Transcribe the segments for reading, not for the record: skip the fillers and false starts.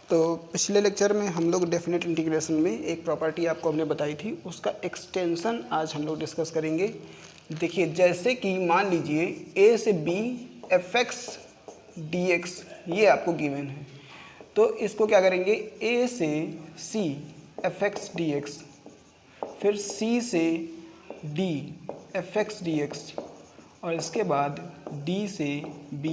तो पिछले लेक्चर में हम लोग डेफिनेट इंटीग्रेशन में एक प्रॉपर्टी आपको हमने बताई थी, उसका एक्सटेंशन आज हम लोग डिस्कस करेंगे। देखिए, जैसे कि मान लीजिए a से b fx dx ये आपको गिवन है, तो इसको क्या करेंगे, a से c fx dx, फिर c से d fx dx और इसके बाद d से b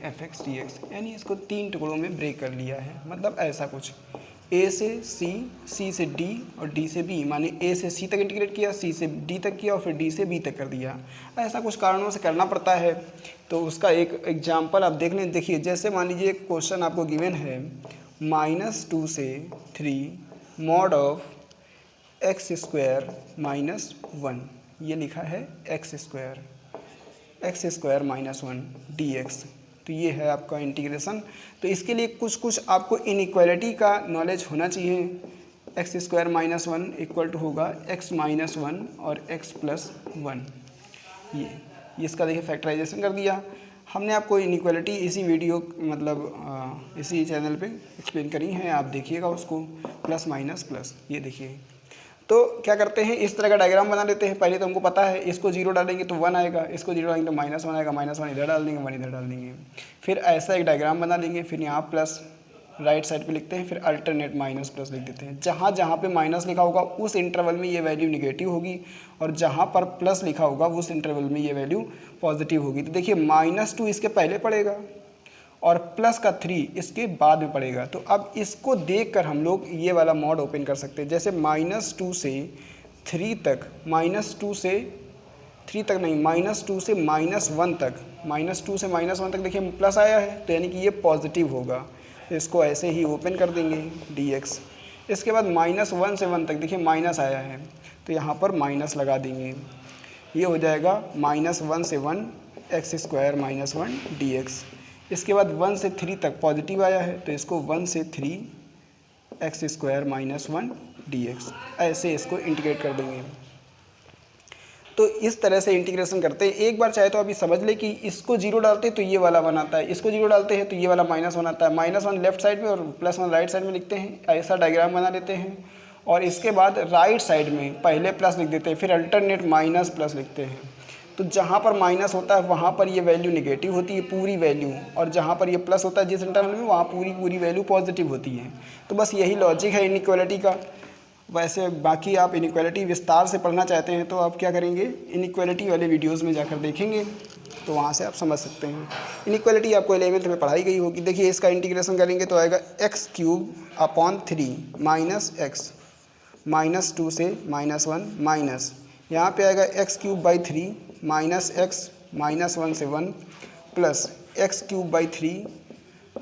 fx dx, यानी इसको 3 टुकड़ों में ब्रेक कर लिया है। मतलब ऐसा कुछ a से c, c से d और d से b, माने a से c तक इंटीग्रेट किया, c से d तक किया और फिर d से b तक कर दिया। ऐसा कुछ कारणों से करना पड़ता है, तो उसका एक एग्जाम्पल आप देख लें। देखिए, जैसे मान लीजिए एक क्वेश्चन आपको गिवन है -2 से 3 मॉड ऑफ x स्क्वायर -1, ये लिखा है x स्क्वायर -1 dx। तो ये है आपका इंटीग्रेशन। तो इसके लिए कुछ आपको इनइक्वालिटी का नॉलेज होना चाहिए। x स्क्वायर -1 इक्वल टू होगा x -1 और x + 1। ये इसका देखिए फैक्टराइजेशन कर दिया हमने। आपको इनइक्वालिटी इसी वीडियो इसी चैनल पे एक्सप्लेन करी है, आप देखिएगा उसको, प्लस माइनस प्लस। ये देखिए, तो क्या करते हैं, इस तरह का डायग्राम बना लेते हैं। पहले तो हमको पता है इसको 0 डालेंगे तो 1 आएगा, इसको 0 डालेंगे तो -1 आएगा, -1 इधर डाल देंगे, 1 इधर डाल देंगे। फिर ऐसा एक डायग्राम बना लेंगे, फिर यहाँ प्लस राइट साइड पे लिखते हैं, फिर अल्टरनेट माइनस प्लस लिख देते हैं। जहाँ जहाँ पे माइनस लिखा होगा उस इंटरवल में ये वैल्यू निगेटिव होगी, और जहाँ पर प्लस लिखा होगा उस इंटरवल में ये वैल्यू पॉजिटिव होगी। तो देखिए, -2 इसके पहले पड़ेगा और +3 इसके बाद में पड़ेगा। तो अब इसको देखकर हम लोग ये वाला मॉड ओपन कर सकते हैं। जैसे -2 से 3 तक, -2 से 3 तक नहीं, -2 से -1 तक, -2 से -1 तक देखिए प्लस आया है, तो यानी कि ये पॉजिटिव होगा। तो इसको ऐसे ही ओपन कर देंगे dx। इसके बाद -1 से 1 तक देखिए माइनस आया है, तो यहाँ पर माइनस लगा देंगे। ये हो जाएगा -1 से 1 x स्क्वायर -1 dx। इसके बाद 1 से 3 तक पॉजिटिव आया है, तो इसको 1 से 3 x स्क्वायर -1 dx, ऐसे इसको इंटीग्रेट कर देंगे। तो इस तरह से इंटीग्रेशन करते हैं। एक बार चाहे तो अभी समझ ले कि इसको 0 डालते हैं तो ये वाला 1 आता है, इसको 0 डालते हैं तो ये वाला -1 आता है। -1 लेफ्ट साइड में और +1 राइट साइड में लिखते हैं, ऐसा डायग्राम बना लेते हैं। और इसके बाद राइट साइड में पहले प्लस लिख देते हैं, फिर अल्टरनेट माइनस प्लस लिखते हैं। तो जहाँ पर माइनस होता है वहाँ पर ये वैल्यू नेगेटिव होती है पूरी वैल्यू, और जहाँ पर ये प्लस होता है जिस इंटरवल में, वहाँ पूरी वैल्यू पॉजिटिव होती है। तो बस यही लॉजिक है इनइक्वालिटी का। वैसे बाकी आप इनइक्वालिटी विस्तार से पढ़ना चाहते हैं तो आप क्या करेंगे, इनइक्वालिटी वाले वीडियोज़ में जाकर देखेंगे, तो वहाँ से आप समझ सकते हैं। इनइक्वालिटी आपको 11th में पढ़ाई गई होगी। देखिए, इसका इंटीग्रेशन करेंगे तो आएगा x³ - x, -2 से -1 माइनस, यहाँ पे आएगा x³ -x -1 से 1 प्लस x³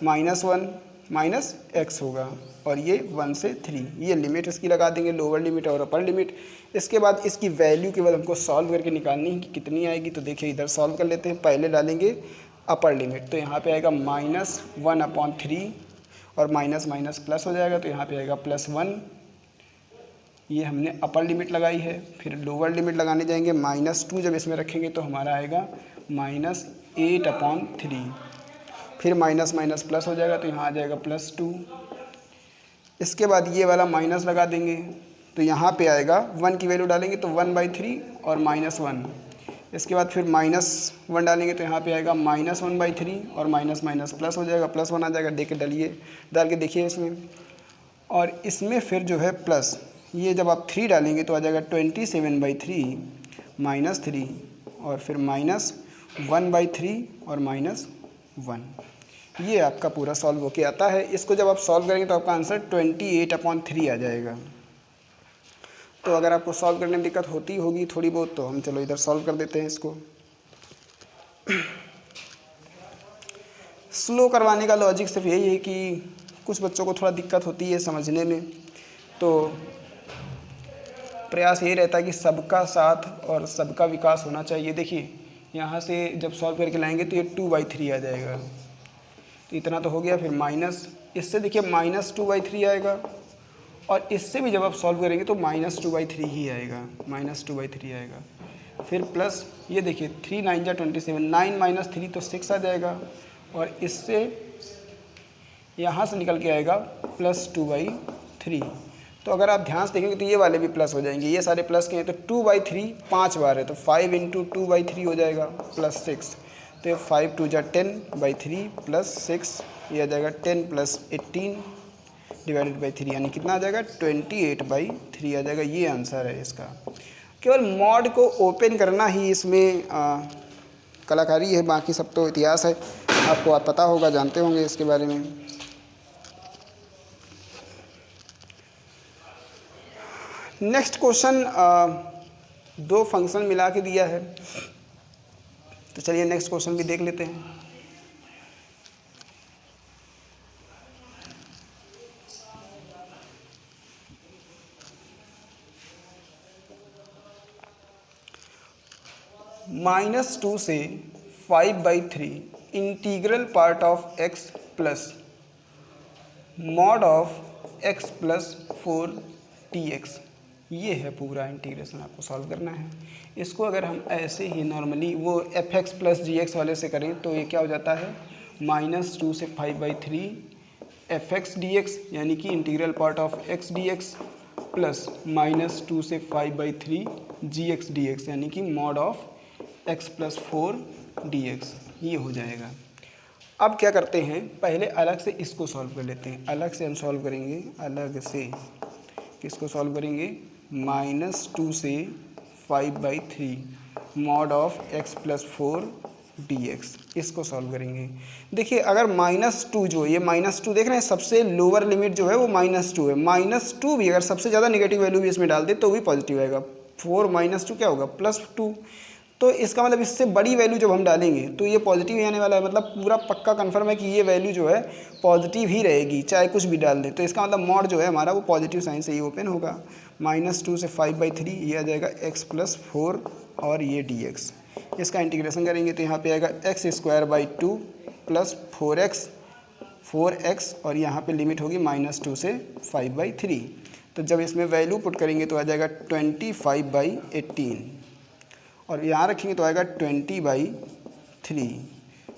-1 -x होगा, और ये 1 से 3। ये लिमिट इसकी लगा देंगे, लोअर लिमिट और अपर लिमिट। इसके बाद इसकी वैल्यू केवल हमको सॉल्व करके निकालनी है कि कितनी आएगी। तो देखिए, इधर सॉल्व कर लेते हैं। पहले डालेंगे अपर लिमिट, तो यहाँ पे आएगा -1/3 और माइनस माइनस प्लस हो जाएगा, तो यहाँ पे आएगा +1। ये हमने अपर लिमिट लगाई है। फिर लोअर लिमिट लगाने जाएंगे, -2 जब इसमें रखेंगे तो हमारा आएगा -8/3। फिर माइनस माइनस प्लस हो जाएगा, तो यहाँ आ जाएगा +2। इसके बाद ये वाला माइनस लगा देंगे, तो यहाँ पे आएगा 1 की वैल्यू डालेंगे तो 1/3 और -1। इसके बाद फिर -1 डालेंगे तो यहाँ पे आएगा -1/3 और माइनस माइनस प्लस हो जाएगा, +1 आ जाएगा। देख के डाल के देखिए इसमें, और इसमें फिर जो है प्लस, ये जब आप 3 डालेंगे तो आ जाएगा 27/3 -3 और फिर -1/3 और -1। ये आपका पूरा सॉल्व होके आता है। इसको जब आप सॉल्व करेंगे तो आपका आंसर 28/3 आ जाएगा। तो अगर आपको सॉल्व करने में दिक्कत होती होगी थोड़ी बहुत, तो हम चलो इधर सॉल्व कर देते हैं इसको। स्लो करवाने का लॉजिक सिर्फ यही है कि कुछ बच्चों को थोड़ा दिक्कत होती है समझने में, तो प्रयास यही रहता है कि सबका साथ और सबका विकास होना चाहिए। देखिए, यहाँ से जब सॉल्व करके लाएंगे तो ये 2/3 आ जाएगा, तो इतना तो हो गया। फिर माइनस, इससे देखिए -2/3 आएगा, और इससे भी जब आप सॉल्व करेंगे तो -2/3 ही आएगा, -2/3 आएगा। फिर प्लस, ये देखिए 3 9 जा 27, 9 - 3 तो 6 आ जाएगा, और इससे यहाँ से निकल के आएगा प्लस 2/3। तो अगर आप ध्यान से देखेंगे तो ये वाले भी प्लस हो जाएंगे, ये सारे प्लस के हैं, तो 2/3 5 बार है, तो 5 × 2/3 हो जाएगा प्लस 6। तो 5 2 जा 10/3 प्लस 6, ये आ जाएगा 10 + 18 डिवाइडेड बाई 3, यानी कितना आ जाएगा 28/3 आ जाएगा। ये आंसर है इसका। केवल मॉड को ओपन करना ही इसमें कलाकारी है, बाकी सब तो इतिहास है, आपको आप पता होगा, जानते होंगे इसके बारे में। नेक्स्ट क्वेश्चन 2 फंक्शन मिला के दिया है, तो चलिए नेक्स्ट क्वेश्चन भी देख लेते हैं। -2 से 5/3 integral part of x plus mod of x + 4 dx, ये है पूरा इंटीग्रेशन, आपको सॉल्व करना है। इसको अगर हम ऐसे ही नॉर्मली वो fx + gx वाले से करें तो ये क्या हो जाता है, -2 से 5/3 fx dx, यानी कि integral part of x dx plus -2 से 5/3 gx dx, यानी कि मॉड ऑफ x + 4 dx, ये हो जाएगा। अब क्या करते हैं, पहले अलग से इसको सॉल्व कर लेते हैं। अलग से हम सॉल्व करेंगे, अलग से किसको सॉल्व करेंगे, -2 से 5/3 मॉड ऑफ x + 4 dx, इसको सॉल्व करेंगे। देखिए अगर -2 जो ये -2 देख रहे हैं, सबसे लोअर लिमिट जो है वो -2 है। -2 भी अगर सबसे ज़्यादा नेगेटिव वैल्यू भी इसमें डाल दे तो भी पॉजिटिव आएगा। 4 - 2 क्या होगा, +2। तो इसका मतलब इससे बड़ी वैल्यू जब हम डालेंगे तो ये पॉजिटिव ही आने वाला है, मतलब पूरा पक्का कंफर्म है कि ये वैल्यू जो है पॉजिटिव ही रहेगी, चाहे कुछ भी डाल दे। तो इसका मतलब मॉड जो है हमारा वो पॉजिटिव साइन से ही ओपन होगा। -2 से 5/3 ये आ जाएगा x + 4 और ये dx। इसका इंटीग्रेशन करेंगे तो यहाँ पे आएगा x² 2 + 4x और यहाँ पे लिमिट होगी -2 से 5/3। तो जब इसमें वैल्यू पुट करेंगे तो आ जाएगा 25/18 और यहाँ रखेंगे तो आएगा 20/3,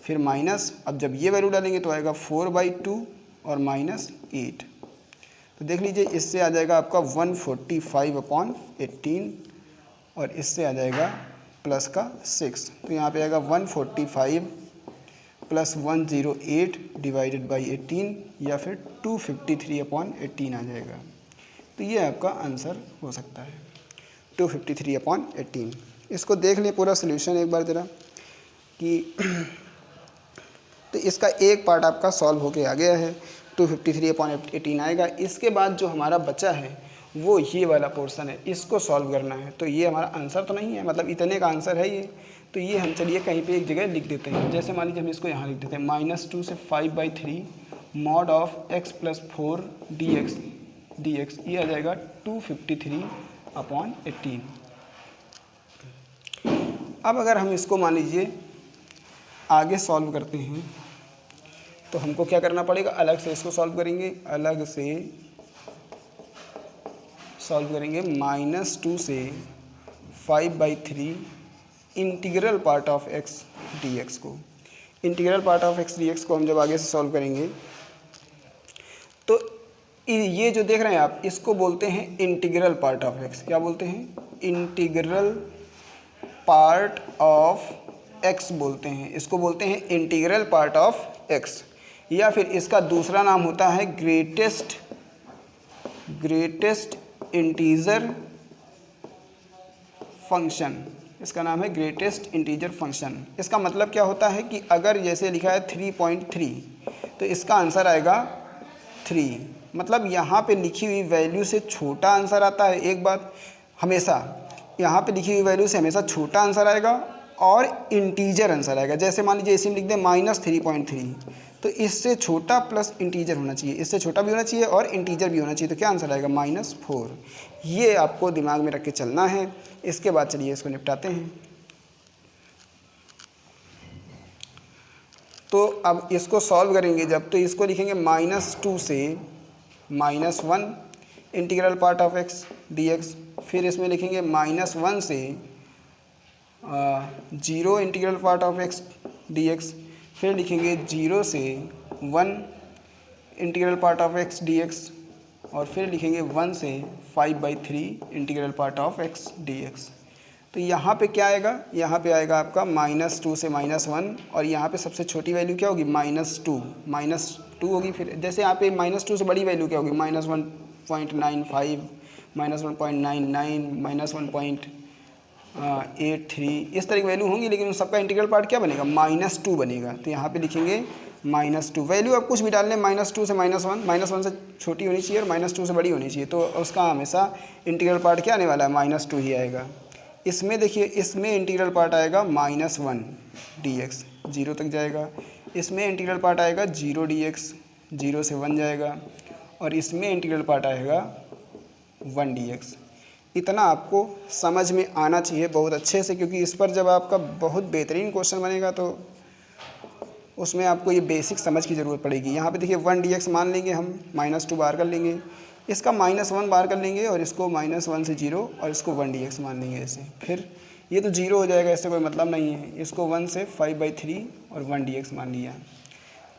फिर माइनस, अब जब ये वैल्यू डालेंगे तो आएगा 4/2 और -8। तो देख लीजिए इससे आ जाएगा आपका 145/18 और इससे आ जाएगा प्लस का 6। तो यहाँ पे आएगा 145 + 108 डिवाइडेड बाई 18 या फिर 253/18 आ जाएगा। तो ये आपका आंसर हो सकता है 253/18। इसको देख लें पूरा सॉल्यूशन एक बार ज़रा कि तो इसका एक पार्ट आपका सॉल्व होके आ गया है, 253/18 आएगा। इसके बाद जो हमारा बचा है वो ये वाला पोर्शन है, इसको सॉल्व करना है। तो ये हमारा आंसर तो नहीं है, मतलब इतने का आंसर है ये। तो ये हम चलिए कहीं पे एक जगह लिख देते हैं, जैसे मान लीजिए हम इसको यहाँ लिख देते हैं -2 से 5/3 मॉड ऑफ x + 4 dx, ये आ जाएगा 253/18। अब अगर हम इसको मान लीजिए आगे सॉल्व करते हैं तो हमको क्या करना पड़ेगा, अलग से इसको सॉल्व करेंगे, अलग से सॉल्व करेंगे -2 से 5/3 integral part of x dx को। Integral part of x dx को हम जब आगे से सॉल्व करेंगे तो ये जो देख रहे हैं आप, इसको बोलते हैं इंटीग्रल पार्ट ऑफ x। क्या बोलते हैं, इंटीग्रल पार्ट ऑफ x बोलते हैं, इसको बोलते हैं इंटीग्रल पार्ट ऑफ x, या फिर इसका दूसरा नाम होता है ग्रेटेस्ट इंटीजर फंक्शन। इसका नाम है ग्रेटेस्ट इंटीजर फंक्शन। इसका मतलब क्या होता है कि अगर जैसे लिखा है 3.3 तो इसका आंसर आएगा 3, मतलब यहाँ पे लिखी हुई वैल्यू से छोटा आंसर आता है। एक बात, हमेशा यहाँ पे लिखी हुई वैल्यू से हमेशा छोटा आंसर आएगा और इंटीजर आंसर आएगा। जैसे मान लीजिए इसी में लिख दें -3.3, तो इससे छोटा प्लस इंटीजर होना चाहिए, इससे छोटा भी होना चाहिए और इंटीजर भी होना चाहिए। तो क्या आंसर आएगा, -4। ये आपको दिमाग में रख के चलना है। इसके बाद चलिए इसको निपटाते हैं। तो अब इसको सॉल्व करेंगे जब, तो इसको लिखेंगे -2 से -1 integral part of x dx, फिर इसमें लिखेंगे -1 से 0 integral part of x dx, फिर लिखेंगे 0 से 1 integral part of x d x, और फिर लिखेंगे 1 से 5/3 integral part of x d x. तो यहाँ पे क्या आएगा, यहाँ पे आएगा आपका -2 से -1, और यहाँ पे सबसे छोटी वैल्यू क्या होगी, -2 होगी। फिर जैसे यहाँ पे -2 से बड़ी वैल्यू क्या होगी, -1.95, -1.99, -1.83, इस तरह की वैल्यू होंगी, लेकिन उन सबका इंटीग्रल पार्ट क्या बनेगा, -2 बनेगा। तो यहाँ पे लिखेंगे -2, वैल्यू आप कुछ भी डाल लें, -2 से -1, -1 से छोटी होनी चाहिए और -2 से बड़ी होनी चाहिए, तो उसका हमेशा इंटीग्रल पार्ट क्या आने वाला है, -2 ही आएगा। इसमें देखिए, इसमें इंटीग्रल पार्ट आएगा -1 dx, 0 तक जाएगा। इसमें इंटीग्रल पार्ट आएगा 0 dx, 0 से 1 जाएगा, और इसमें इंटीग्रल पार्ट आएगा 1 dx। इतना आपको समझ में आना चाहिए बहुत अच्छे से, क्योंकि इस पर जब आपका बहुत बेहतरीन क्वेश्चन बनेगा तो उसमें आपको ये बेसिक समझ की ज़रूरत पड़ेगी। यहाँ पे देखिए 1 dx मान लेंगे हम, -2 बाहर कर लेंगे, इसका -1 बाहर कर लेंगे, और इसको -1 से 0, और इसको 1 dx मान लेंगे ऐसे। फिर ये तो 0 हो जाएगा, इससे कोई मतलब नहीं है। इसको 1 से 5/3 और 1 dx मान लिया।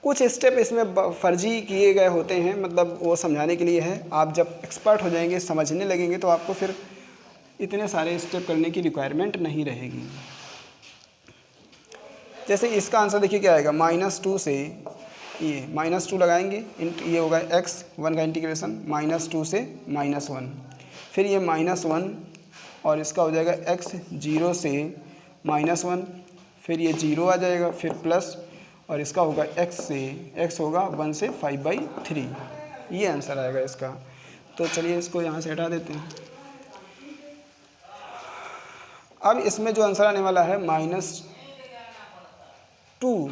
कुछ स्टेप इसमें फर्जी किए गए होते हैं, मतलब वो समझाने के लिए है। आप जब एक्सपर्ट हो जाएंगे, समझने लगेंगे, तो आपको फिर इतने सारे स्टेप करने की रिक्वायरमेंट नहीं रहेगी। जैसे इसका आंसर देखिए क्या आएगा, -2 से ये -2 लगाएंगे, ये होगा x1 का इंटीग्रेशन, -2 से -1, फिर ये -1, और इसका हो जाएगा x 0 से -1, फिर ये 0 आ जाएगा, फिर प्लस, और इसका होगा x होगा 1 से 5/3, ये आंसर आएगा इसका। तो चलिए इसको यहाँ से हटा देते हैं। अब इसमें जो आंसर आने वाला है -2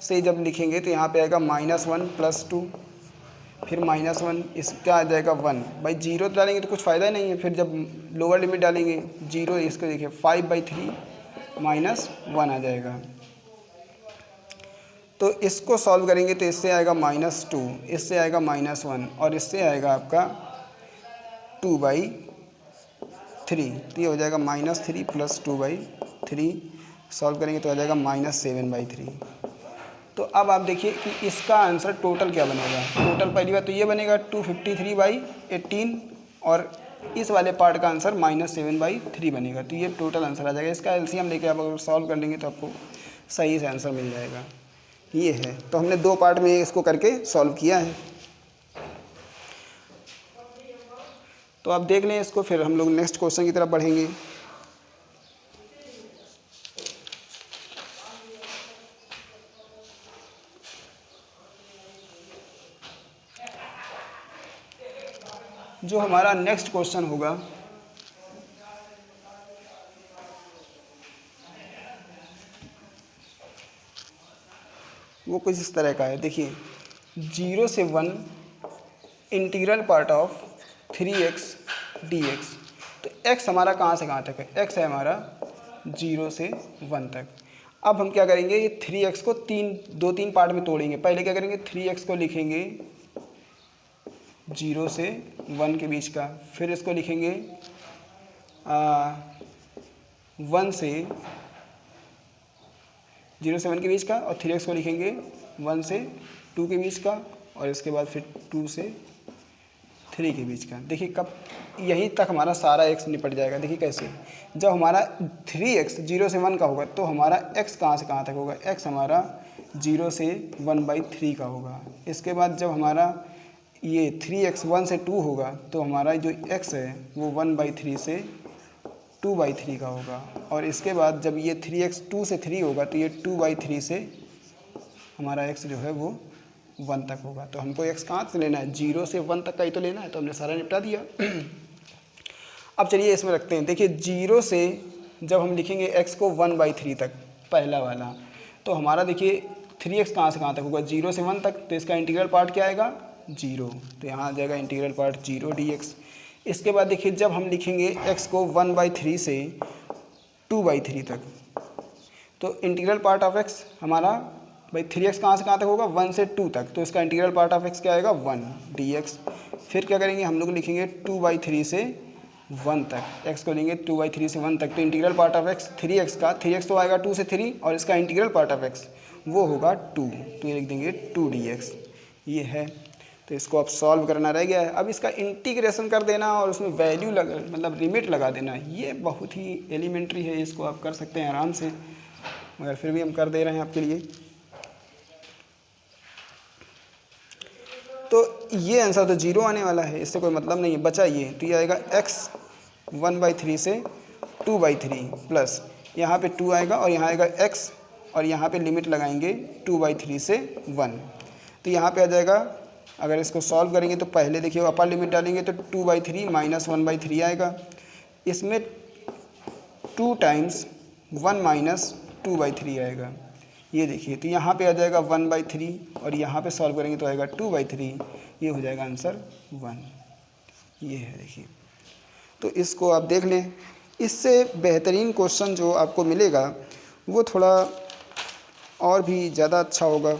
से जब लिखेंगे तो यहाँ पे आएगा -1 + 2, फिर -1, इसका आ जाएगा 1। भाई 0 तो डालेंगे तो कुछ फ़ायदा नहीं है, फिर जब लोअर लिमिट डालेंगे 0, इसको देखिए 5/3 -1 आ जाएगा। तो इसको सॉल्व करेंगे तो इससे आएगा -2, इससे आएगा -1, और इससे आएगा आपका 2/3, तो ये हो जाएगा -3 + 2/3, सॉल्व करेंगे तो आ जाएगा -7/3। तो अब आप देखिए कि इसका आंसर टोटल क्या बनेगा। टोटल पहली बात तो ये बनेगा 253/18, और इस वाले पार्ट का आंसर -7/3 बनेगा। तो ये टोटल आंसर आ जाएगा। इसका एलसीएम लेके आप अगर सॉल्व कर लेंगे तो आपको सही से आंसर मिल जाएगा। ये है, तो हमने 2 पार्ट में इसको करके सॉल्व किया है। तो आप देख लें इसको, फिर हम लोग नेक्स्ट क्वेश्चन की तरफ बढ़ेंगे। जो हमारा नेक्स्ट क्वेश्चन होगा वो कुछ इस तरह का है। देखिए 0 से 1 integral part of 3x dx। तो x हमारा कहाँ से कहाँ तक है, x है हमारा 0 से 1 तक। अब हम क्या करेंगे, ये 3x को 2-3 पार्ट में तोड़ेंगे। पहले क्या करेंगे, 3x को लिखेंगे 0 से 1 के बीच का, फिर इसको लिखेंगे 1 से 0 से 1 के बीच का, और 3x को लिखेंगे 1 से 2 के बीच का, और इसके बाद फिर 2 से 3 के बीच का। देखिए कब यहीं तक हमारा सारा x निपट जाएगा। देखिए कैसे, जब हमारा 3x 0 से 1 का होगा तो हमारा x कहाँ से कहाँ तक होगा, x हमारा 0 से 1/3 का होगा। इसके बाद जब हमारा ये 3x 1 से 2 होगा तो हमारा जो x है वो 1/3 से 2/3 का होगा। और इसके बाद जब ये 3x 2 से 3 होगा तो ये 2/3 से हमारा x जो है वो 1 तक होगा। तो हमको x कहाँ से लेना है, 0 से 1 तक का ही तो लेना है, तो हमने सारा निपटा दिया। अब चलिए इसमें रखते हैं। देखिए 0 से जब हम लिखेंगे x को 1/3 तक, पहला वाला, तो हमारा देखिए 3x कहाँ से कहाँ तक होगा, 0 से 1 तक, तो इसका इंटीग्रल पार्ट क्या आएगा, 0। तो यहाँ आ जाएगा इंटीग्रल पार्ट 0 dx। इसके बाद देखिए जब हम लिखेंगे x को 1/3 से 2/3 तक, तो इंटीग्रल पार्ट ऑफ x हमारा भाई 3x कहाँ से कहाँ तक होगा, 1 से 2 तक, तो इसका इंटीग्रल पार्ट ऑफ x क्या आएगा, 1 dx। फिर क्या करेंगे, हम लोग लिखेंगे 2/3 से 1 तक, x को लेंगे 2/3 से 1 तक, तो integral part of x 3x का, 3x तो आएगा 2 से 3, और इसका इंटीग्रल पार्ट ऑफ x वो होगा 2, तो ये लिख देंगे 2 dx। ये है। तो इसको अब सॉल्व करना रह गया है। अब इसका इंटीग्रेशन कर देना और उसमें वैल्यू मतलब लिमिट लगा देना, ये बहुत ही एलिमेंट्री है, इसको आप कर सकते हैं आराम से, मगर फिर भी हम कर दे रहे हैं आपके लिए। तो ये आंसर तो 0 आने वाला है, इससे कोई मतलब नहीं है, बचा ये, तो ये आएगा x 1/3 से 2/3 प्लस यहाँ पे 2 आएगा और यहाँ आएगा x और यहाँ पे लिमिट लगाएंगे 2/3 से 1, तो यहाँ पे आ जाएगा। अगर इसको सॉल्व करेंगे तो पहले देखिए अपर लिमिट डालेंगे तो 2/3 माइनस 1/3 आएगा, इसमें 2 टाइम्स 1 माइनस 2/3 आएगा, ये देखिए, तो यहाँ पे आ जाएगा 1/3 और यहाँ पे सॉल्व करेंगे तो आएगा 2/3, ये हो जाएगा आंसर 1, ये है देखिए। तो इसको आप देख लें, इससे बेहतरीन क्वेश्चन जो आपको मिलेगा वो थोड़ा और भी ज़्यादा अच्छा होगा।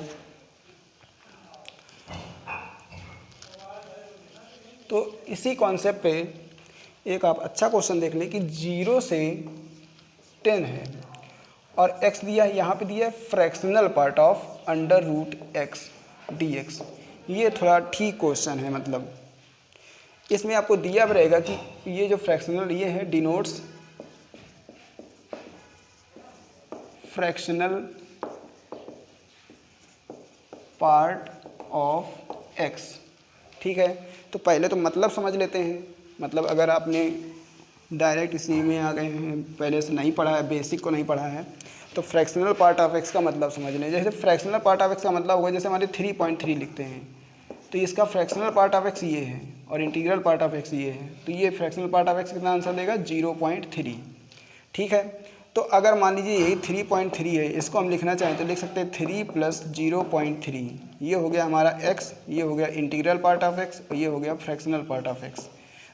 तो इसी कॉन्सेप्ट पे एक आप अच्छा क्वेश्चन देख लें कि 0 से 10 है और x दिया है, यहाँ पे दिया है fractional part of √x dx। ये थोड़ा ठीक क्वेश्चन है, मतलब इसमें आपको दिया रहेगा कि ये जो फ्रैक्शनल ये है denotes fractional part of x, ठीक है। तो पहले तो मतलब समझ लेते हैं, मतलब अगर आपने डायरेक्ट इसी में आ गए हैं, पहले से नहीं पढ़ा है, बेसिक को नहीं पढ़ा है, तो फ्रैक्शनल पार्ट ऑफ x का मतलब समझ लें। जैसे फ्रैक्शनल पार्ट ऑफ x का मतलब होगा, जैसे हमारे 3.3 लिखते हैं तो इसका फ्रैक्शनल पार्ट ऑफ x ये है और इंटीग्रल पार्ट ऑफ x ये है, तो ये फ्रैक्शनल पार्ट ऑफ x कितना आंसर देगा 0.3, ठीक है। तो अगर मान लीजिए यही 3.3 है, इसको हम लिखना चाहें तो लिख सकते हैं 3 + 0.3, ये हो गया हमारा x, ये हो गया इंटीग्रल पार्ट ऑफ x और ये हो गया फ्रैक्शनल पार्ट ऑफ x।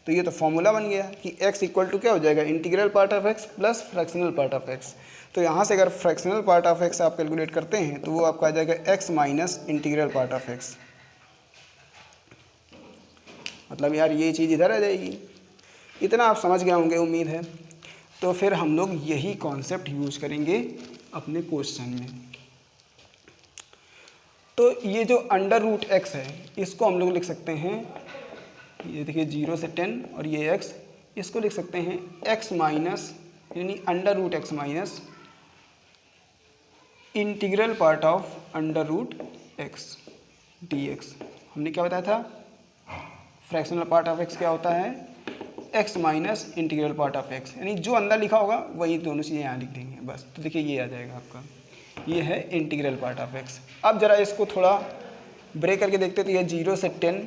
तो ये तो फॉर्मूला बन गया कि x इक्वल टू क्या हो जाएगा, integral part of x plus fractional part of x। तो यहाँ से अगर फ्रैक्शनल पार्ट ऑफ x आप कैलकुलेट करते हैं तो वो आपका आ जाएगा x minus integral part of x, मतलब यार ये चीज़ इधर आ जाएगी। इतना आप समझ गए होंगे उम्मीद है। तो फिर हम लोग यही कॉन्सेप्ट यूज करेंगे अपने क्वेश्चन में। तो ये जो √x है इसको हम लोग लिख सकते हैं, ये देखिए 0 से 10 और ये x, इसको लिख सकते हैं x माइनस यानी √x minus integral part of √x dx। हमने क्या बताया था, फ्रैक्शनल पार्ट ऑफ x क्या होता है, x minus integral part of x, यानी जो अंदर लिखा होगा वही दोनों चीज़ें यहाँ लिख देंगे बस। तो देखिए ये आ जाएगा आपका, ये है इंटीग्रल पार्ट ऑफ x। अब ज़रा इसको थोड़ा ब्रेक करके देखते, तो ये 0 से 10,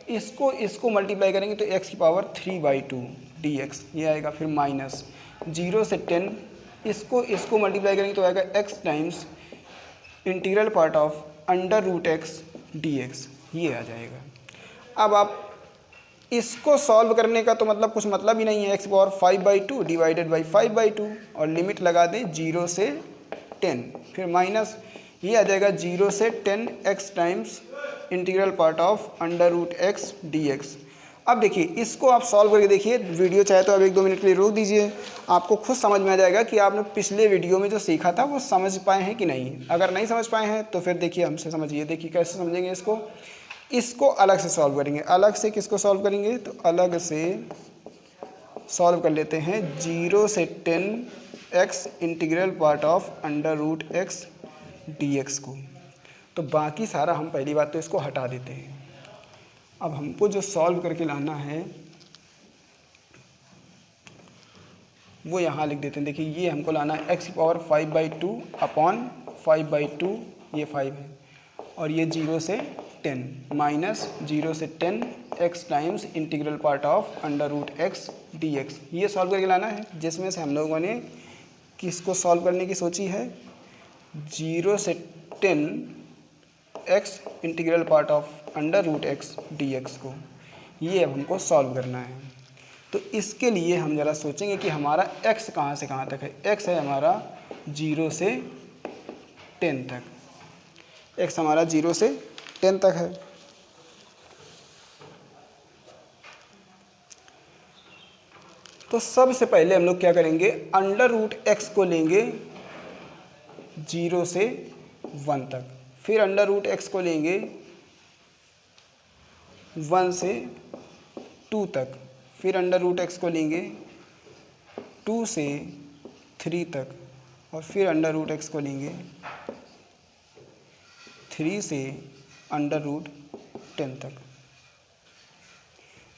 इसको मल्टीप्लाई करेंगे तो x की पावर 3/2 dx ये आएगा, फिर माइनस 0 से 10, इसको मल्टीप्लाई करेंगे तो आएगा x times integral part of √x dx ये आ जाएगा। अब आप इसको सॉल्व करने का तो मतलब कुछ मतलब ही नहीं है, x पावर 5/2 डिवाइडेड बाई 5/2 और लिमिट लगा दें 0 से 10, फिर माइनस ये आ जाएगा 0 से 10 x times integral part of √x dx। अब देखिए इसको आप सॉल्व करके देखिए, वीडियो चाहे तो अब 1-2 मिनट के लिए रोक दीजिए, आपको खुद समझ में आ जाएगा कि आपने पिछले वीडियो में जो सीखा था वो समझ पाए हैं कि नहीं। अगर नहीं समझ पाए हैं तो फिर देखिए हमसे समझिए। देखिए कैसे समझेंगे इसको अलग से सॉल्व करेंगे। अलग से किसको सॉल्व करेंगे, तो अलग से सॉल्व कर लेते हैं 0 से 10 x integral part of √x dx को। तो बाकी सारा हम पहली बात तो इसको हटा देते हैं। अब हमको जो सॉल्व करके लाना है वो यहाँ लिख देते हैं। देखिए ये हमको लाना है x की पावर 5/2 अपॉन 5/2, ये 5 है, और ये 0 से 10 माइनस 0 से 10 x times integral part of √x dx ये सॉल्व करके लाना है, जिसमें से हम लोगों ने किसको सॉल्व करने की सोची है, 0 से 10 x integral part of √x dx को, ये अब हमको सॉल्व करना है। तो इसके लिए हम ज़रा सोचेंगे कि हमारा x कहाँ से कहाँ तक है। x है हमारा 0 से 10 तक, x हमारा 0 से 10 तक है। तो सबसे पहले हम लोग क्या करेंगे, √x को लेंगे 0 से 1 तक, फिर √x को लेंगे 1 से 2 तक, फिर अंडर रूट एक्स को लेंगे 2 से 3 तक, और फिर अंडर रूट एक्स को लेंगे 3 से अंडर रूट 10 तक।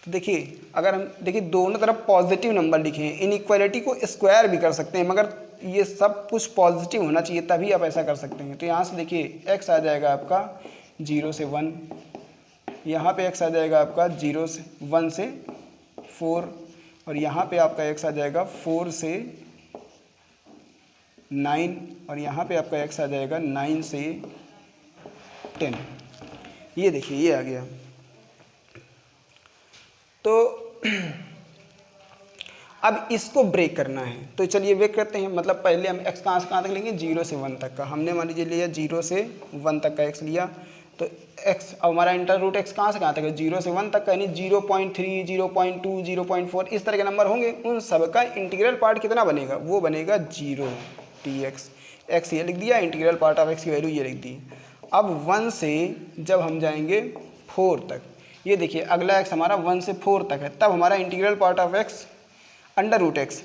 तो देखिए, अगर हम देखिए दोनों तरफ पॉजिटिव नंबर लिखे हैं, इनइक्वालिटी को स्क्वायर भी कर सकते हैं, मगर ये सब कुछ पॉजिटिव होना चाहिए तभी आप ऐसा कर सकते हैं। तो यहाँ से देखिए x आ जाएगा आपका 0 से 1, यहाँ पे x आ जाएगा आपका 0 से 1 से 4, और यहाँ पे आपका x आ जाएगा 4 से 9, और यहाँ पे आपका x आ जाएगा 9 से 10। ये देखिए ये आ गया। तो अब इसको ब्रेक करना है, तो चलिए ब्रेक करते हैं। मतलब पहले हम x कहाँ से कहाँ तक लेंगे, 0 से 1 तक का। हमने मान लीजिए लिया 0 से 1 तक का x लिया, तो x हमारा इंटर रूट x कहाँ से कहाँ तक है, 0 से 1 तक का, यानी 0.3, 0.2, 0.4 इस तरह के नंबर होंगे। उन सब का इंटीग्रल पार्ट कितना बनेगा, वो बनेगा 0 dx। x ये लिख दिया, इंटीग्रल पार्ट ऑफ x की वैल्यू ये लिख दी। अब 1 से जब हम जाएंगे 4 तक, ये देखिए अगला x हमारा 1 से 4 तक है, तब हमारा integral part of x under root x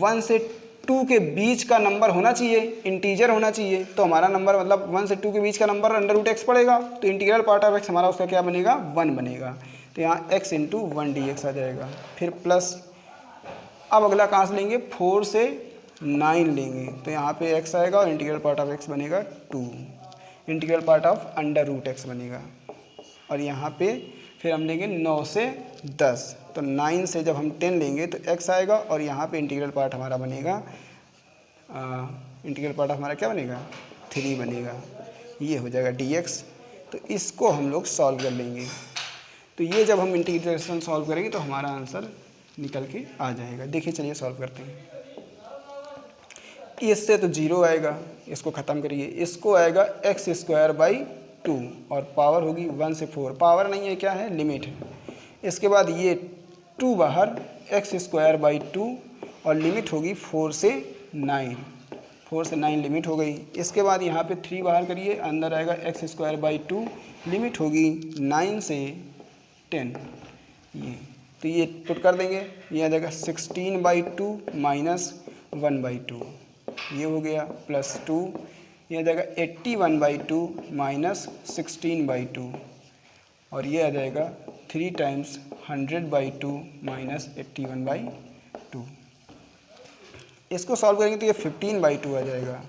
1 से 2 के बीच का नंबर होना चाहिए, इंटीजर होना चाहिए। तो हमारा नंबर मतलब 1 से 2 के बीच का नंबर अंडर रूट एक्स पड़ेगा, तो इंटीग्रल पार्ट ऑफ एक्स हमारा उसका क्या बनेगा, 1 बनेगा। तो यहाँ x इंटू 1 dx आ जाएगा, फिर प्लस। अब अगला कहाँ से लेंगे, 4 से 9 लेंगे, तो यहाँ पे x आएगा और इंटीग्रल पार्ट ऑफ x बनेगा 2, integral part of under root x बनेगा। और यहाँ पे फिर हम लेंगे 9 से 10, तो 9 से जब हम 10 लेंगे तो x आएगा, और यहाँ पे इंटीग्रल पार्ट हमारा बनेगा, इंटीग्रल पार्ट हमारा क्या बनेगा, 3 बनेगा। ये हो जाएगा dx। तो इसको हम लोग सॉल्व कर लेंगे। तो ये जब हम इंटीग्रेशन सॉल्व करेंगे तो हमारा आंसर निकल के आ जाएगा। देखिए चलिए सॉल्व करते हैं। इससे तो 0 आएगा, इसको ख़त्म करिए, इसको आएगा x²/2 और पावर होगी 1 से 4, पावर नहीं है क्या है, लिमिट है। इसके बाद ये 2 बाहर, x²/2 और लिमिट होगी 4 से 9, 4 से 9 लिमिट हो गई। इसके बाद यहाँ पे 3 बाहर करिए, अंदर आएगा x²/2, लिमिट होगी 9 से 10। ये तो ये पुट कर देंगे, ये आ जाएगा 16/2 माइनस 1/2, ये हो गया, प्लस 2, ये आ जाएगा 81/2 माइनस 16/2, और ये आ जाएगा 3 टाइम्स 100/2 माइनस 81/2। इसको सॉल्व करेंगे तो ये 15/2 आ जाएगा,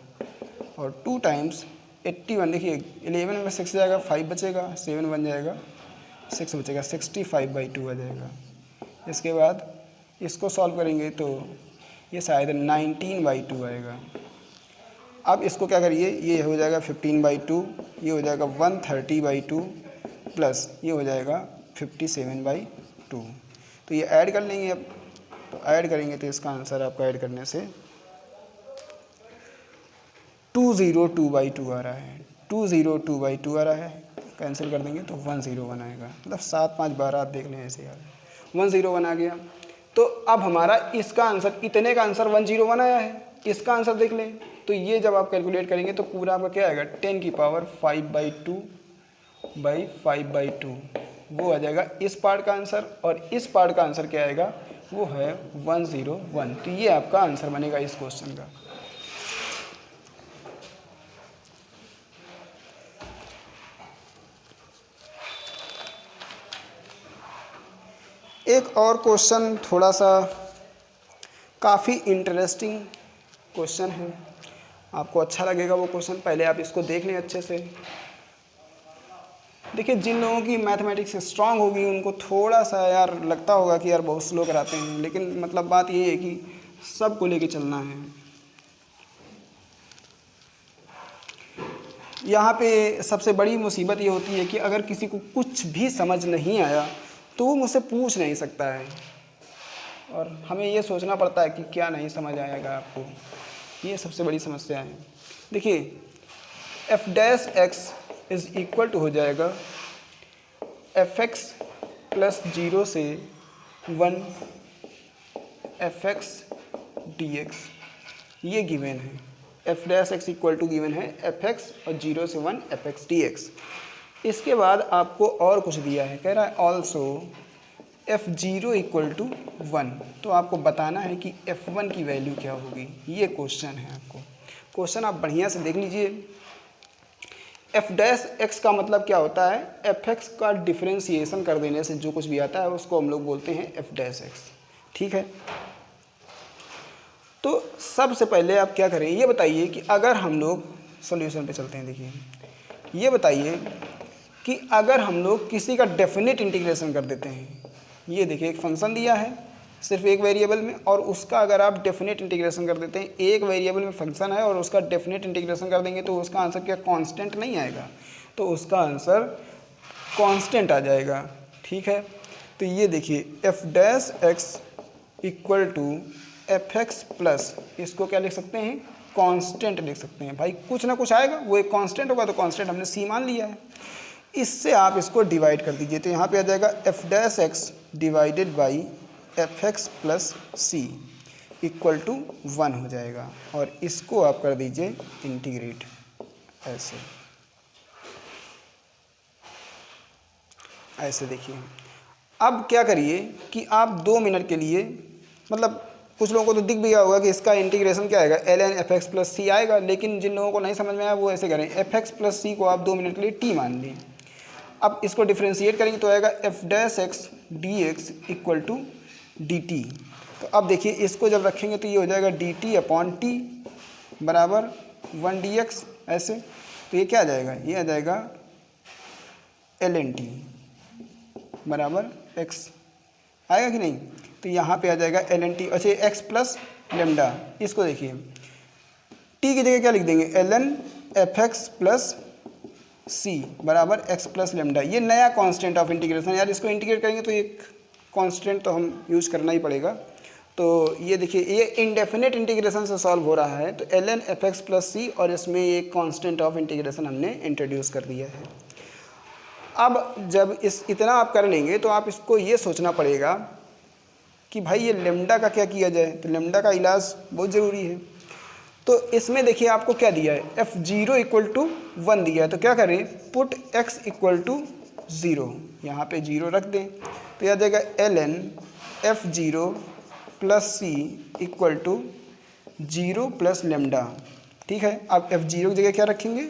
और 2 टाइम्स 81, देखिए 11 में 6 जाएगा, 5 बचेगा, 7 बन जाएगा, 6 बचेगा, 65/2 आ जाएगा। इसके बाद इसको सॉल्व करेंगे तो ये शायद 19/2 आएगा। अब इसको क्या करिए, ये हो जाएगा 15/2, ये हो जाएगा 130/2, प्लस ये हो जाएगा 57/2। तो ये ऐड कर लेंगे। अब तो ऐड करेंगे तो इसका आंसर आपका ऐड करने से 202/2 आ रहा है, 202/2 आ रहा है। कैंसिल कर देंगे तो 101 आएगा, मतलब 7, 5, 12 आप देख लें ऐसे यार, 101 आ गया। तो अब हमारा इसका आंसर, इतने का आंसर 101 आया है। इसका आंसर देख लें तो ये जब आप कैलकुलेट करेंगे तो पूरा आपका क्या आएगा, 10 की पावर 5/2 वो आ जाएगा इस पार्ट का आंसर, और इस पार्ट का आंसर क्या आएगा, वो है 101। तो ये आपका आंसर बनेगा इस क्वेश्चन का। एक और क्वेश्चन थोड़ा सा काफ़ी इंटरेस्टिंग क्वेश्चन है, आपको अच्छा लगेगा वो क्वेश्चन। पहले आप इसको देख लें अच्छे से। देखिए जिन लोगों की मैथमेटिक्स स्ट्रांग होगी उनको थोड़ा सा यार लगता होगा कि यार बहुत स्लो कराते हैं, लेकिन मतलब बात ये है कि सबको लेके चलना है। यहाँ पे सबसे बड़ी मुसीबत ये होती है कि अगर किसी को कुछ भी समझ नहीं आया तो वो मुझसे पूछ नहीं सकता है, और हमें ये सोचना पड़ता है कि क्या नहीं समझ आएगा आपको। ये सबसे बड़ी समस्या है। देखिए f' इज़ इक्वल टू हो जाएगा fx प्लस 0 से 1 fx dx, ये गिवन है। f' इक्वल टू गिवन है fx और 0 से 1 fx dx। इसके बाद आपको और कुछ दिया है, कह रहा है ऑल्सो f0 इक्वल टू 1। तो आपको बताना है कि f1 की वैल्यू क्या होगी, ये क्वेश्चन है। आपको क्वेश्चन आप बढ़िया से देख लीजिए। एफ डैश एक्स का मतलब क्या होता है, एफ एक्स का डिफ्रेंसिएशन कर देने से जो कुछ भी आता है उसको हम लोग बोलते हैं एफ डैश एक्स। ठीक है, तो सबसे पहले आप क्या करें, ये बताइए कि अगर हम लोग सॉल्यूशन पे चलते हैं। देखिए, ये बताइए कि अगर हम लोग किसी का डेफिनेट इंटीग्रेशन कर देते हैं, ये देखिए एक फंक्शन दिया है सिर्फ एक वेरिएबल में, और उसका अगर आप डेफिनेट इंटीग्रेशन कर देते हैं, एक वेरिएबल में फंक्शन है और उसका डेफिनेट इंटीग्रेशन कर देंगे तो उसका आंसर क्या कांस्टेंट नहीं आएगा, तो उसका आंसर कांस्टेंट आ जाएगा। ठीक है, तो ये देखिए f dash x equal to f x plus, इसको क्या लिख सकते हैं, कांस्टेंट लिख सकते हैं। भाई कुछ ना कुछ आएगा, वो एक कांस्टेंट होगा, तो कांस्टेंट हमने सी मान लिया है। इससे आप इसको डिवाइड कर दीजिए, तो यहाँ पे आ जाएगा f dash x divided by f x plus C equal to 1 हो जाएगा, और इसको आप कर दीजिए इंटीग्रेट ऐसे। ऐसे देखिए, अब क्या करिए कि आप 2 मिनट के लिए, मतलब कुछ लोगों को तो दिख भी गया होगा कि इसका इंटीग्रेशन क्या आएगा, L N F x plus C आएगा, लेकिन जिन लोगों को नहीं समझ में आया वो ऐसे करें, एफ एक्स प्लस सी को आप 2 मिनट के लिए टी मान लें। अब इसको डिफ्रेंशिएट करेंगे तो आएगा f dash x d x equal to d t. तो अब देखिए इसको जब रखेंगे तो ये हो जाएगा डी टी अपॉन टी बराबर 1 डी एक्स ऐसे। तो ये क्या आ जाएगा, ये आ जाएगा एल एन टी बराबर एक्स, आएगा कि नहीं। तो यहाँ पे आ जाएगा एल एन टी, अच्छा एक्स प्लस लेमडा, इसको देखिए टी की जगह क्या लिख देंगे, L N F x plus C बराबर एक्स प्लस लेमडा। ये नया कांस्टेंट ऑफ इंटीग्रेशन यार, इसको इंटीग्रेट करेंगे तो एक कांस्टेंट तो हम यूज़ करना ही पड़ेगा। तो ये देखिए ये इंडेफिनेट इंटीग्रेशन से सॉल्व हो रहा है, तो L N F x plus C, और इसमें एक कांस्टेंट ऑफ इंटीग्रेशन हमने इंट्रोड्यूस कर दिया है। अब जब इतना आप कर लेंगे तो आप इसको ये सोचना पड़ेगा कि भाई ये लेमडा का क्या किया जाए, तो लेमडा का इलाज बहुत ज़रूरी है। तो इसमें देखिए आपको क्या दिया है, एफ जीरो इक्वल टू 1 दिया है, तो क्या करें, पुट एक्स इक्वल टू 0, यहाँ पे 0 रख दें, तो यह आ जाएगा L N f zero plus C equal to 0 plus lambda. ठीक है, अब एफ जीरो की जगह क्या रखेंगे,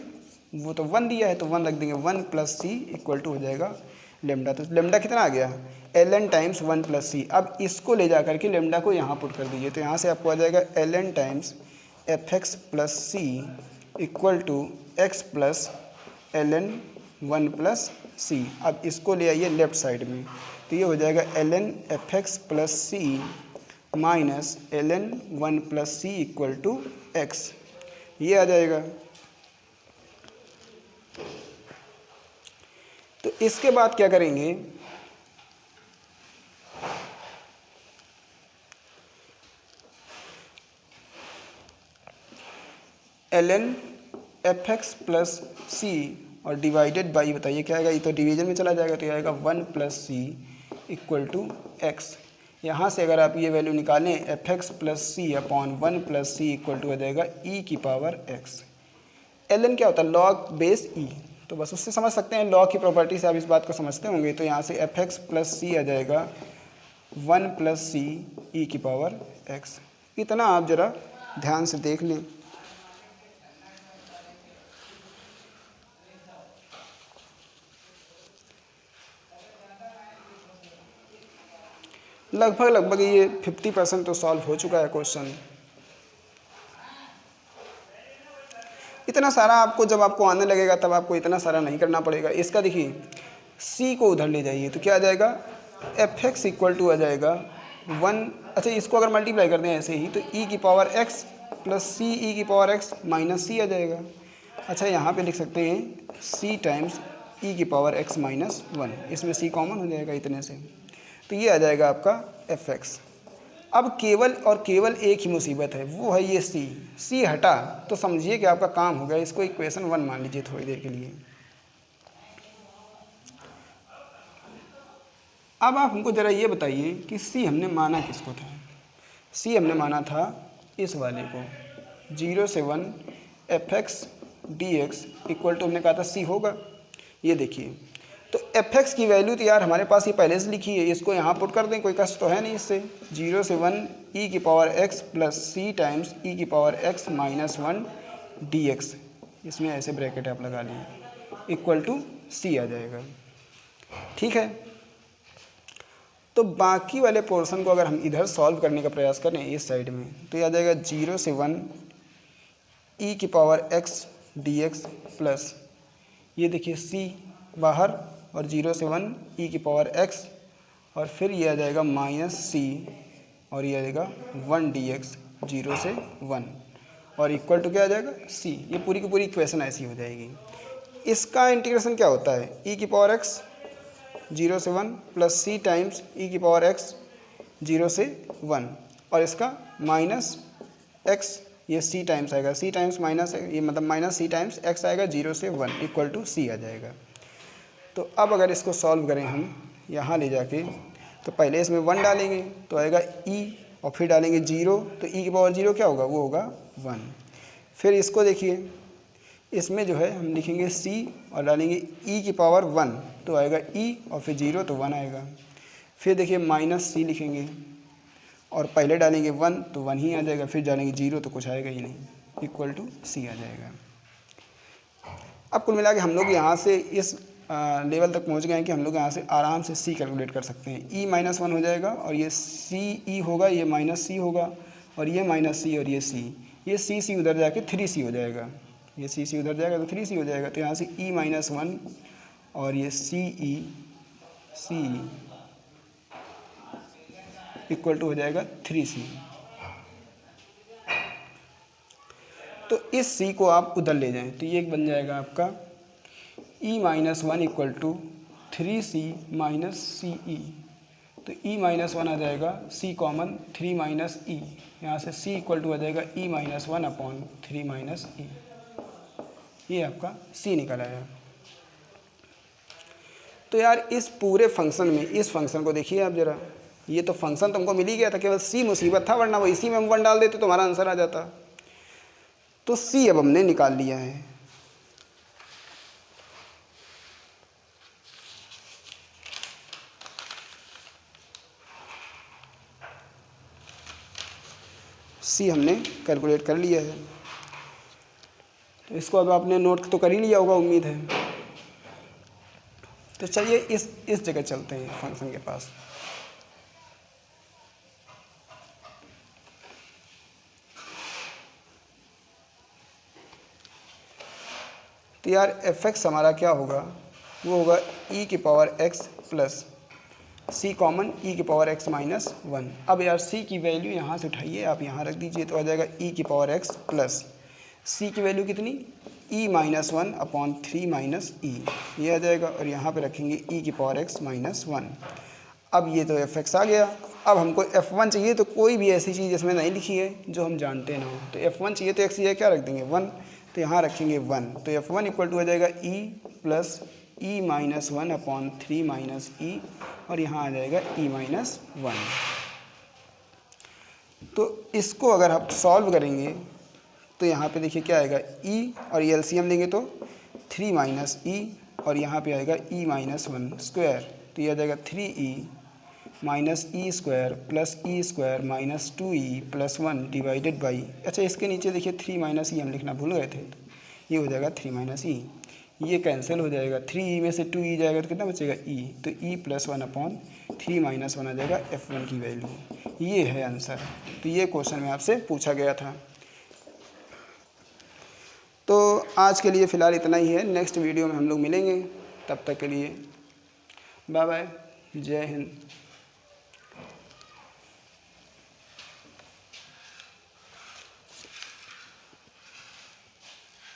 वो तो 1 दिया है तो 1 रख देंगे, 1 प्लस सी इक्वल टू हो जाएगा लेमडा। तो लेमडा कितना आ गया, L N times 1 plus C. अब इसको ले जा करके लेमडा को यहाँ पुट कर दीजिए, तो यहाँ से आपको आ जाएगा L N times F x plus C equal to X plus L N 1 plus C. अब इसको ले आइए लेफ्ट साइड में, तो ये हो जाएगा L N F x plus C minus L N 1 plus C equal to X, ये आ जाएगा। तो इसके बाद क्या करेंगे, L N F x plus C और डिवाइडेड बाई, बताइए क्या आएगा, ये तो डिवीजन में चला जाएगा, तो ये आएगा 1 plus C equal to x. यहाँ से अगर आप ये वैल्यू निकालें, f x plus c upon 1 plus C equal to हो जाएगा ई की पावर एक्स। एल एन क्या होता है, लॉग बेस ई, तो बस उससे समझ सकते हैं, लॉग की प्रॉपर्टी से आप इस बात को समझते होंगे। तो यहाँ से एफ एक्स प्लस सी आ जाएगा 1 प्लस सी ई की पावर एक्स। इतना आप ज़रा ध्यान से देख लें। लगभग ये 50% तो सॉल्व हो चुका है क्वेश्चन। इतना सारा आपको जब आपको आने लगेगा तब आपको इतना सारा नहीं करना पड़ेगा। इसका देखिए c को उधर ले जाइए, तो क्या आ जाएगा, एफ एक्स इक्वल टू आ जाएगा 1, अच्छा इसको अगर मल्टीप्लाई कर दें ऐसे ही, तो e की पावर x प्लस सी ई की पावर x माइनस सी आ जाएगा। अच्छा यहाँ पे लिख सकते हैं c टाइम्स e की पावर x माइनस 1, इसमें c कॉमन हो जाएगा इतने से, तो ये आ जाएगा आपका एफ एक्स। अब केवल और केवल एक ही मुसीबत है, वो है ये सी हटा तो समझिए कि आपका काम हो गया। इसको इक्वेशन 1 मान लीजिए थोड़ी देर के लिए। अब आप हमको ज़रा ये बताइए कि सी हमने माना किसको था, सी हमने माना था इस वाले को, 0 से 1 f x d x equal to हमने कहा था सी होगा, ये देखिए, तो fx की वैल्यू तो यार हमारे पास ये पहले से लिखी है, इसको यहाँ पुट कर दें, कोई कष्ट तो है नहीं इससे। 0 से 1 e की पावर x प्लस सी टाइम्स e की पावर x माइनस 1 dx, इसमें ऐसे ब्रैकेट आप लगा लिए, इक्वल टू सी आ जाएगा। ठीक है, तो बाकी वाले पोर्शन को अगर हम इधर सॉल्व करने का प्रयास करें इस साइड में, तो ये आ जाएगा 0 से 1 e की पावर x dx प्लस, ये देखिए c बाहर, और 0 से 1 e की पावर x, और फिर ये आ जाएगा माइनस सी, और ये आ जाएगा 1 dx 0 से 1, और इक्वल टू क्या आ जाएगा c। ये पूरी की पूरी इक्वेशन ऐसी हो जाएगी। इसका इंटीग्रेशन क्या होता है, e की पावर x 0 से 1 प्लस सी टाइम्स e की पावर x 0 से 1, और इसका माइनस x, ये c टाइम्स आएगा, c टाइम्स माइनस, ये मतलब माइनस सी टाइम्स x आएगा 0 से 1 इक्वल टू c आ जाएगा। तो अब अगर इसको सॉल्व करें हम यहाँ ले जाके, तो पहले इसमें 1 डालेंगे तो आएगा e, और फिर डालेंगे 0, तो e की पावर 0 क्या होगा, वो होगा 1। फिर इसको देखिए, इसमें जो है हम लिखेंगे c और डालेंगे e की पावर 1, तो आएगा e, और फिर 0 तो 1 आएगा। फिर देखिए माइनस c लिखेंगे, और पहले डालेंगे 1 तो 1 ही आ जाएगा, फिर डालेंगे 0 तो कुछ आएगा ही नहीं, इक्वल टू c आ जाएगा। अब कुल मिला के हम लोग यहाँ से इस लेवल तक पहुँच गए हैं कि हम लोग यहाँ से आराम से c कैलकुलेट कर सकते हैं। e माइनस 1 हो जाएगा, और ये सी ई होगा, ये माइनस सी होगा, और ये माइनस सी, और ये c, ये सी उधर जाके 3c हो जाएगा, ये सी उधर जाएगा तो 3c हो जाएगा। तो यहाँ से e माइनस 1 और ये सी इक्वल टू हो जाएगा 3c। तो इस c को आप उधर ले जाएं, तो ये बन जाएगा आपका e minus 1 equal to 3c minus C E. तो e माइनस 1 आ जाएगा, c कॉमन 3 माइनस ई, यहाँ से c इक्वल टू आ जाएगा e माइनस 1 अपॉन 3 माइनस ई। ये आपका c निकल आया। तो यार इस पूरे फंक्शन में, इस फंक्शन को देखिए आप ज़रा, ये तो फंक्शन तुमको मिल ही गया था, केवल c मुसीबत था, वरना वो इसी में हम 1 डाल देते तो हमारा आंसर आ जाता। तो c अब हमने निकाल लिया है। c हमने कैलकुलेट कर लिया है। तो इसको अब आपने नोट तो कर ही लिया होगा, उम्मीद है। तो चलिए इस जगह चलते हैं फंक्शन के पास। तो यार fx हमारा क्या होगा, वो होगा e की power x plus c common e की पावर x माइनस 1। अब यार c की वैल्यू यहाँ से उठाइए, आप यहाँ रख दीजिए, तो आ जाएगा e की पावर x प्लस c की वैल्यू कितनी, e माइनस 1 अपॉन 3 माइनस ई, ये आ जाएगा, और यहाँ पे रखेंगे e की पावर x माइनस 1। अब ये तो fx आ गया। अब हमको f1 चाहिए, तो कोई भी ऐसी चीज़ इसमें नहीं लिखी है जो हम जानते ना हो। तो f1 चाहिए तो x क्या रख देंगे 1, तो यहाँ रखेंगे 1। तो f1 इक्वल टू आ जाएगा e plus e minus 1 upon 3 minus E, और यहाँ आ जाएगा e माइनस 1। तो इसको अगर आप सॉल्व करेंगे तो यहाँ पे देखिए क्या आएगा, e और ये LCM लेंगे तो 3 माइनस ई, और यहाँ पे आएगा e माइनस 1 स्क्वायर, तो ये आ जाएगा 3e minus E square plus E square minus 2e plus 1 divided by, अच्छा इसके नीचे देखिए 3 माइनस ई हम लिखना भूल गए थे, तो ये हो जाएगा 3 माइनस ई, ये कैंसिल हो जाएगा, 3e में से 2e जाएगा तो कितना बचेगा e, तो e प्लस 1 अपॉन 3 माइनस 1 आ जाएगा f1 की वैल्यू। ये है आंसर। तो ये क्वेश्चन में आपसे पूछा गया था। तो आज के लिए फ़िलहाल इतना ही है, नेक्स्ट वीडियो में हम लोग मिलेंगे, तब तक के लिए बाय बाय, जय हिंद।